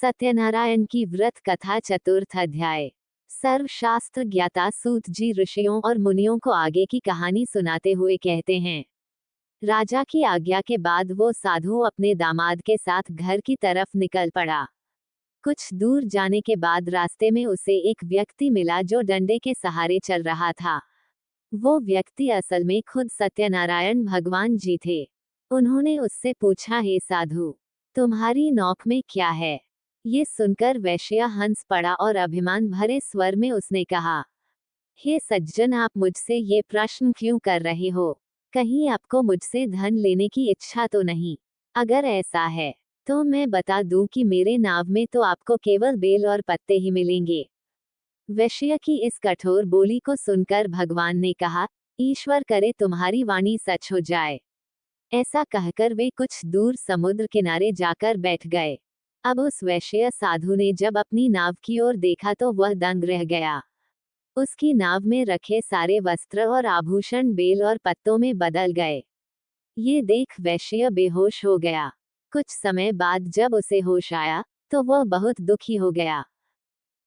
सत्यनारायण की व्रत कथा चतुर्थ अध्याय। सर्वशास्त्र ज्ञाता सूत जी ऋषियों और मुनियों को आगे की कहानी सुनाते हुए कहते हैं। राजा की आज्ञा के बाद वो साधु अपने दामाद के साथ घर की तरफ निकल पड़ा। कुछ दूर जाने के बाद रास्ते में उसे एक व्यक्ति मिला जो डंडे के सहारे चल रहा था। वो व्यक्ति असल में खुद सत्यनारायण भगवान जी थे। उन्होंने उससे पूछा, हे साधु, तुम्हारी नौक में क्या है? ये सुनकर वैश्य हंस पड़ा और अभिमान भरे स्वर में उसने कहा, हे सज्जन, आप मुझसे ये प्रश्न क्यों कर रहे हो? कहीं आपको मुझसे धन लेने की इच्छा तो नहीं? अगर ऐसा है तो मैं बता दूं कि मेरे नाव में तो आपको केवल बेल और पत्ते ही मिलेंगे। वैश्य की इस कठोर बोली को सुनकर भगवान ने कहा, ईश्वर करे तुम्हारी वाणी सच हो जाए। ऐसा कहकर वे कुछ दूर समुद्र किनारे जाकर बैठ गए। अब उस वैश्य साधु ने जब अपनी नाव की ओर देखा तो वह दंग रह गया। उसकी नाव में रखे सारे वस्त्र और आभूषण बेल और पत्तों में बदल गए। ये देख वैश्य बेहोश हो गया। कुछ समय बाद जब उसे होश आया तो वह बहुत दुखी हो गया।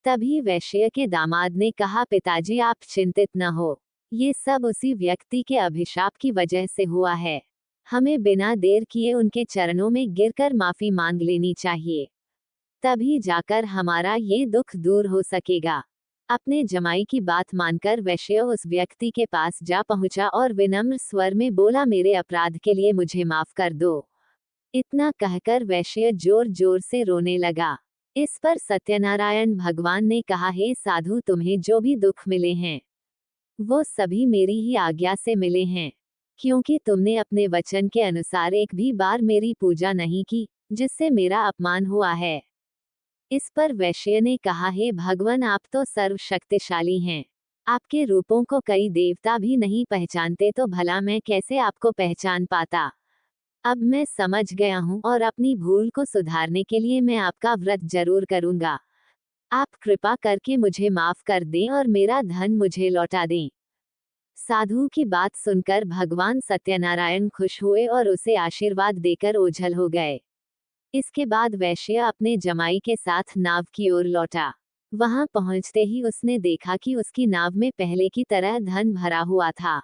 तभी वैश्य के दामाद ने कहा, पिताजी आप चिंतित न हो, ये सब उसी व्यक्ति के अभिशाप की वजह से हुआ है। हमें बिना देर किए उनके चरणों में गिरकर माफी मांग लेनी चाहिए, तभी जाकर हमारा ये दुख दूर हो सकेगा। अपने जमाई की बात मानकर वैश्य उस व्यक्ति के पास जा पहुंचा और विनम्र स्वर में बोला, मेरे अपराध के लिए मुझे माफ कर दो। इतना कहकर वैश्य जोर जोर से रोने लगा। इस पर सत्यनारायण भगवान ने कहा, हे साधु, तुम्हें जो भी दुख मिले हैं वो सभी मेरी ही आज्ञा से मिले हैं, क्योंकि तुमने अपने वचन के अनुसार एक भी बार मेरी पूजा नहीं की, जिससे मेरा अपमान हुआ है। इस पर वैश्य ने कहा, हे भगवान, आप तो सर्वशक्तिशाली हैं। आपके रूपों को कई देवता भी नहीं पहचानते, तो भला मैं कैसे आपको पहचान पाता? अब मैं समझ गया हूँ और अपनी भूल को सुधारने के लिए मैं आपका व्रत जरूर करूंगा। आप कृपा करके मुझे माफ कर दें और मेरा धन मुझे लौटा दें। साधु की बात सुनकर भगवान सत्यनारायण खुश हुए और उसे आशीर्वाद देकर ओझल हो गए। इसके बाद वैश्य अपने जमाई के साथ नाव की ओर लौटा। वहां पहुंचते ही उसने देखा कि उसकी नाव में पहले की तरह धन भरा हुआ था।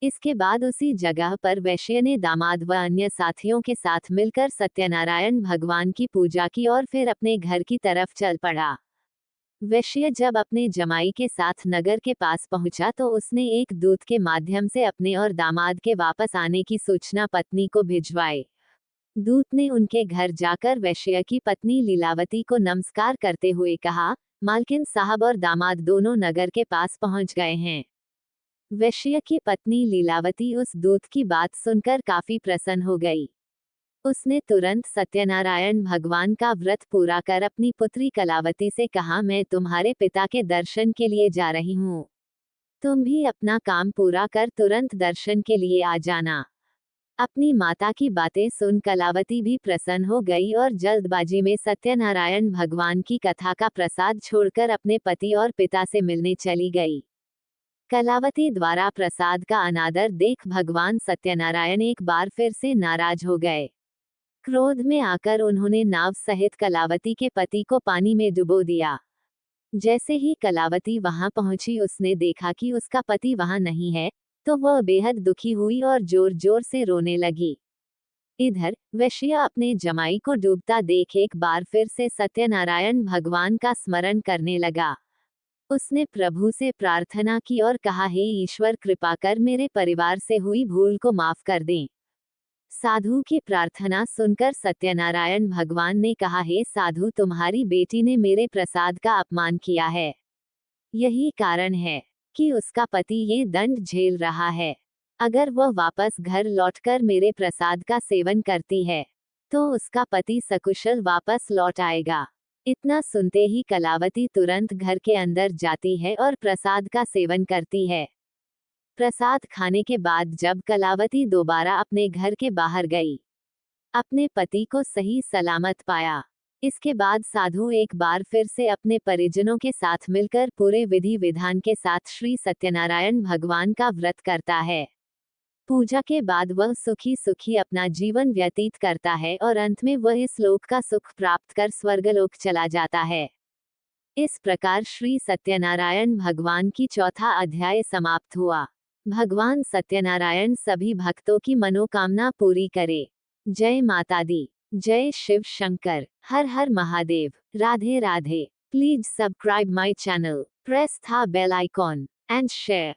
इसके बाद उसी जगह पर वैश्य ने दामाद व अन्य साथियों के साथ मिलकर सत्यनारायण भगवान की पूजा की और फिर अपने घर की तरफ चल पड़ा। वैश्य जब अपने जमाई के साथ नगर के पास पहुंचा तो उसने एक दूत के माध्यम से अपने और दामाद के वापस आने की सूचना पत्नी को भिजवाई। दूत ने उनके घर जाकर वैश्य की पत्नी लीलावती को नमस्कार करते हुए कहा, मालकिन साहब और दामाद दोनों नगर के पास पहुंच गए हैं। वैश्य की पत्नी लीलावती उस दूत की बात सुनकर काफी प्रसन्न हो गई। उसने तुरंत सत्यनारायण भगवान का व्रत पूरा कर अपनी पुत्री कलावती से कहा, मैं तुम्हारे पिता के दर्शन के लिए जा रही हूँ। तुम भी अपना काम पूरा कर तुरंत दर्शन के लिए आ जाना। अपनी माता की बातें सुन कलावती भी प्रसन्न हो गई और जल्दबाजी में सत्यनारायण भगवान की कथा का प्रसाद छोड़कर अपने पति और पिता से मिलने चली गई। कलावती द्वारा प्रसाद का अनादर देख भगवान सत्यनारायण एक बार फिर से नाराज हो गए। क्रोध में आकर उन्होंने नाव सहित कलावती के पति को पानी में डुबो दिया। जैसे ही कलावती वहां पहुंची उसने देखा कि उसका पति वहां नहीं है, तो वह बेहद दुखी हुई और जोर जोर से रोने लगी। इधर वैश्य अपने जमाई को डूबता देख एक बार फिर से सत्यनारायण भगवान का स्मरण करने लगा। उसने प्रभु से प्रार्थना की और कहा, हे ईश्वर, कृपा कर मेरे परिवार से हुई भूल को माफ कर दें। साधु की प्रार्थना सुनकर सत्यनारायण भगवान ने कहा, हे साधु, तुम्हारी बेटी ने मेरे प्रसाद का अपमान किया है। यही कारण है कि उसका पति ये दंड झेल रहा है। अगर वह वापस घर लौटकर मेरे प्रसाद का सेवन करती है तो उसका पति सकुशल वापस लौट आएगा। इतना सुनते ही कलावती तुरंत घर के अंदर जाती है और प्रसाद का सेवन करती है। प्रसाद खाने के बाद जब कलावती दोबारा अपने घर के बाहर गई, अपने पति को सही सलामत पाया। इसके बाद साधु एक बार फिर से अपने परिजनों के साथ मिलकर पूरे विधि विधान के साथ श्री सत्यनारायण भगवान का व्रत करता है। पूजा के बाद वह सुखी सुखी अपना जीवन व्यतीत करता है और अंत में वह इस लोक का सुख प्राप्त कर स्वर्गलोक चला जाता है। इस प्रकार श्री सत्यनारायण भगवान की चौथा अध्याय समाप्त हुआ। भगवान सत्यनारायण सभी भक्तों की मनोकामना पूरी करे। जय माता दी। जय शिव शंकर। हर हर Mahadev. Radhe Radhe. Please subscribe my channel, press the bell icon and share.